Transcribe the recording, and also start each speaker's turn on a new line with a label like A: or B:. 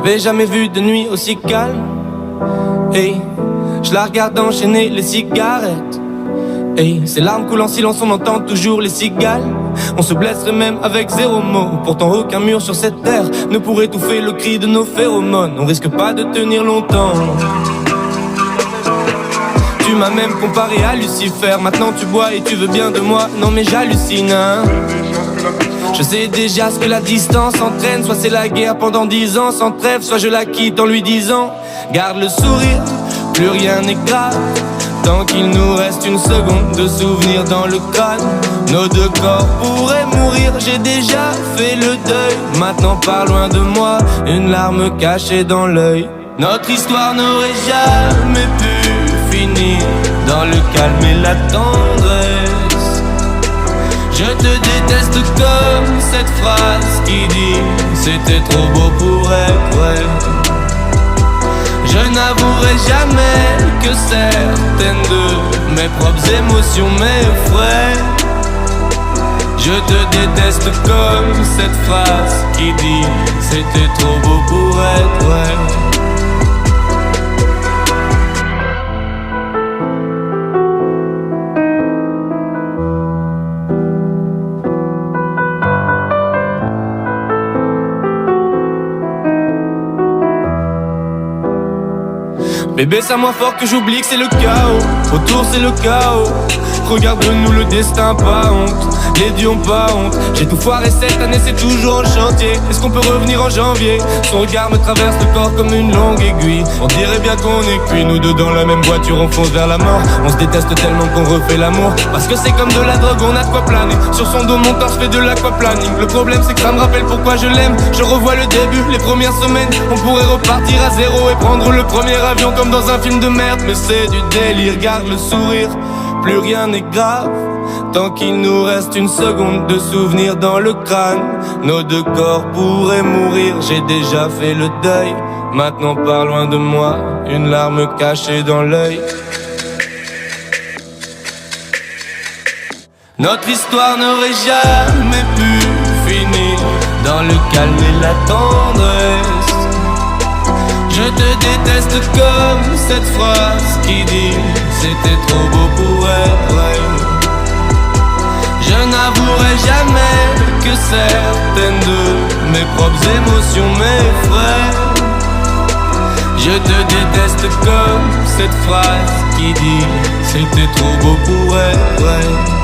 A: J'avais jamais vu de nuit aussi calme. Hey, je la regarde enchaîner les cigarettes. Hey, ces larmes coulent en silence, on entend toujours les cigales. On se blesserait même avec zéro mot. Pourtant aucun mur sur cette terre ne pourrait étouffer le cri de nos phéromones. On risque pas de tenir longtemps. Tu m'as même comparé à Lucifer. Maintenant tu bois et tu veux bien de moi. Non mais j'hallucine hein. Je sais déjà ce que la distance entraîne. Soit c'est la guerre pendant 10 ans sans trêve, soit je la quitte en lui disant garde le sourire, plus rien n'est grave. Tant qu'il nous reste une seconde de souvenir dans le crâne. Nos deux corps pourraient mourir, j'ai déjà fait le deuil. Maintenant pas loin de moi, une larme cachée dans l'œil. Notre histoire n'aurait jamais pu finir dans le calme et la tendresse. Je te déteste comme cette phrase qui dit c'était trop beau pour être vrai. Je n'avouerai jamais que certaines de mes propres émotions m'effraient. Je te déteste comme cette phrase qui dit c'était trop beau pour être vrai. Bébé, c'est moins fort que j'oublie que c'est le chaos. Autour c'est le chaos. Regarde-nous, le destin, pas honte. Les dieux ont pas honte. J'ai tout foiré cette année, c'est toujours en chantier. Est-ce qu'on peut revenir en janvier? Son regard me traverse le corps comme une longue aiguille. On dirait bien qu'on est cuits, nous deux dans la même voiture, on fonce vers la mort. On se déteste tellement qu'on refait l'amour. Parce que c'est comme de la drogue, on a de quoi planer. Sur son dos, mon corps, je fais de l'aquaplaning. Le problème c'est que ça me rappelle pourquoi je l'aime. Je revois le début, les premières semaines. On pourrait repartir à zéro et prendre le premier avion comme dans un film de merde. Mais c'est du délire, garde le sourire. Plus rien n'est grave, tant qu'il nous reste une seconde de souvenir dans le crâne. Nos deux corps pourraient mourir, j'ai déjà fait le deuil. Maintenant pas loin de moi, une larme cachée dans l'œil. Notre histoire n'aurait jamais pu finir dans le calme et la tendresse. Je te déteste comme cette phrase qui dit c'était trop beau pour être vrai. Je n'avouerai jamais que certaines de mes propres émotions m'effraient. Je te déteste comme cette phrase qui dit c'était trop beau pour être vrai.